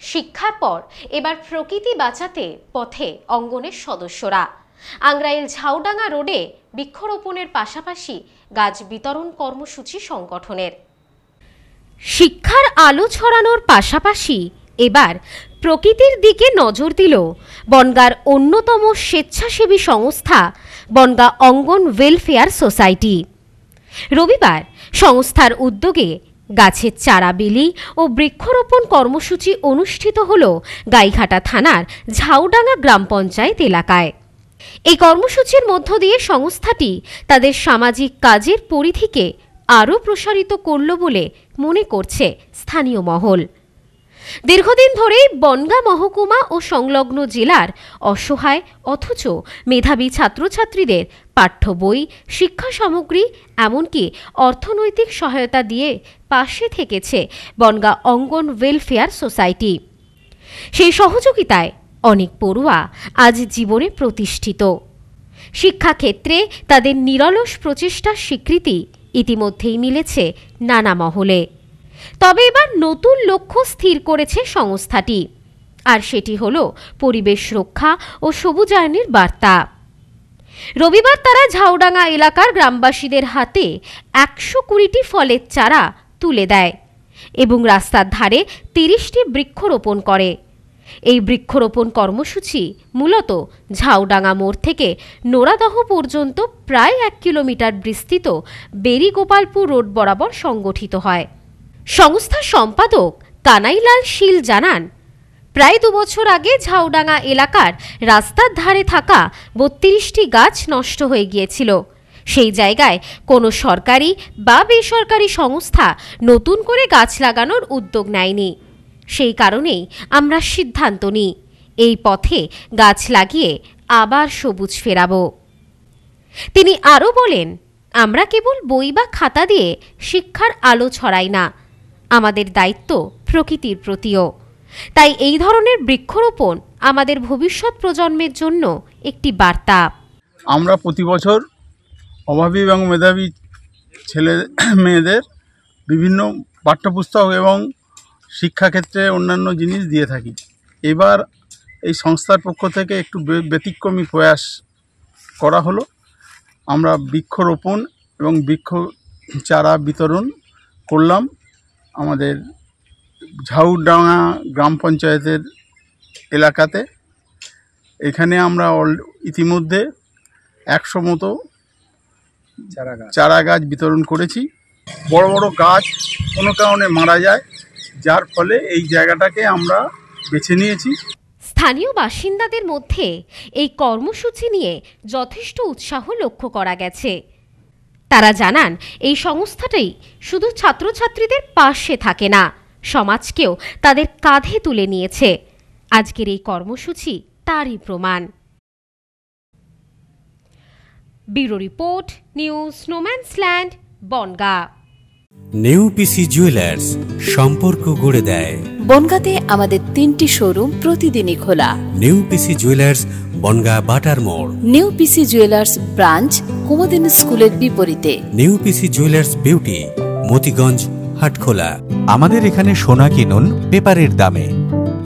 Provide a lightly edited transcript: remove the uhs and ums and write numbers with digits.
শিক্ষার পর এবার প্রকৃতি বাঁচাতে পথে অঙ্গনের সদস্যরা। আংরাইল ঝাউডাঙ্গা রোডে বৃক্ষরোপণের পাশাপাশি গাছ বিতরণ কর্মসূচি সংগঠনের। শিক্ষার আলো ছড়ানোর পাশাপাশি এবার প্রকৃতির দিকে নজর দিল বনগাঁর অন্যতম স্বেচ্ছাসেবী সংস্থা বনগাঁ অঙ্গন ওয়েলফেয়ার সোসাইটি। রবিবার সংস্থার উদ্যোগে গাছের চারা বিলি ও বৃক্ষরোপণ কর্মসূচি অনুষ্ঠিত হল গাইঘাটা থানার ঝাউডাঙ্গা গ্রাম পঞ্চায়েত এলাকায়। এই কর্মসূচির মধ্য দিয়ে সংস্থাটি তাদের সামাজিক কাজের পরিধিকে আরও প্রসারিত করল বলে মনে করছে স্থানীয় মহল। দীর্ঘদিন ধরেই বনগাঁ মহকুমা ও সংলগ্ন জেলার অসহায় অথচ মেধাবী ছাত্রছাত্রীদের পাঠ্য বই, শিক্ষা সামগ্রী এমনকি অর্থনৈতিক সহায়তা দিয়ে পাশে থেকেছে বনগাঁ অঙ্গন ওয়েলফেয়ার সোসাইটি। সেই সহযোগিতায় অনেক পড়ুয়া আজ জীবনে প্রতিষ্ঠিত। শিক্ষাক্ষেত্রে তাদের নিরলস প্রচেষ্টার স্বীকৃতি ইতিমধ্যেই মিলেছে নানা মহলে। তবে এবার নতুন লক্ষ্য স্থির করেছে সংস্থাটি, আর সেটি হল পরিবেশ রক্ষা ও সবুজায়নের বার্তা। রবিবার তারা ঝাউডাঙ্গা এলাকার গ্রামবাসীদের হাতে 120টি ফলের চারা তুলে দেয় এবং রাস্তার ধারে 30টি বৃক্ষরোপণ করে। এই বৃক্ষরোপণ কর্মসূচি মূলত ঝাউডাঙ্গা মোড় থেকে নোরাদহ পর্যন্ত প্রায় 1 কিলোমিটার বিস্তৃত বেরিগোপালপুর রোড বরাবর সংগঠিত হয়। সংস্থার সম্পাদক কানাইলাল শীল জানান, প্রায় 2 বছর আগে ঝাউডাঙ্গা এলাকার রাস্তার ধারে থাকা 32টি গাছ নষ্ট হয়ে গিয়েছিল। সেই জায়গায় কোনো সরকারি বা বেসরকারি সংস্থা নতুন করে গাছ লাগানোর উদ্যোগ নেয়নি। সেই কারণেই আমরা সিদ্ধান্ত নিই এই পথে গাছ লাগিয়ে আবার সবুজ ফেরাবো। তিনি আরও বলেন, আমরা কেবল বই বা খাতা দিয়ে শিক্ষার আলো ছড়াই না, আমাদের দায়িত্ব প্রকৃতির প্রতিও। তাই এই ধরনের বৃক্ষরোপণ আমাদের ভবিষ্যৎ প্রজন্মের জন্য একটি বার্তা। আমরা প্রতি বছর অভাবী এবং মেধাবী ছেলে মেয়েদের বিভিন্ন পাঠ্যপুস্তক এবং শিক্ষাক্ষেত্রে অন্যান্য জিনিস দিয়ে থাকি। এবার এই সংস্থার পক্ষ থেকে একটু ব্যতিক্রমী প্রয়াস করা হলো। আমরা বৃক্ষরোপণ এবং বৃক্ষ চারা বিতরণ করলাম আমাদের ঝাউডাঙ্গা গ্রাম পঞ্চায়েতের এলাকাতে। এখানে আমরা ইতিমধ্যে 100 মতো চারা গাছ বিতরণ করেছি। বড় বড় গাছ কোনো কারণে মারা যায়, যার ফলে এই জায়গাটাকে আমরা বেছে নিয়েছি। স্থানীয় বাসিন্দাদের মধ্যে এই কর্মসূচি নিয়ে যথেষ্ট উৎসাহ লক্ষ্য করা গেছে। তারা জানান, এই সংস্থাটাই শুধু ছাত্রছাত্রীদের পাশে থাকে না, সমাজকেও তাদের কাঁধে তুলে নিয়েছে। আজকের এই কর্মসূচি তারই প্রমাণ। ব্যুরো রিপোর্ট, নিউজ স্নোম্যান্সল্যান্ড, বনগাঁ। নিউ পিসি জুয়েলার্স, সম্পর্ক গড়ে দেয়। বনগাঁতে আমাদের 3টি শোরুম প্রতিদিনই খোলা। নিউ পিসি জুয়েলার্স, বনগাঁ বাটার মোড়। New PC jewellers branch, Kumudini স্কুলের বিপরীতে। New PC jewellers beauty, Motiganj, Hatkhola. আমাদের এখানে সোনা কিনুন পেপারের দামে।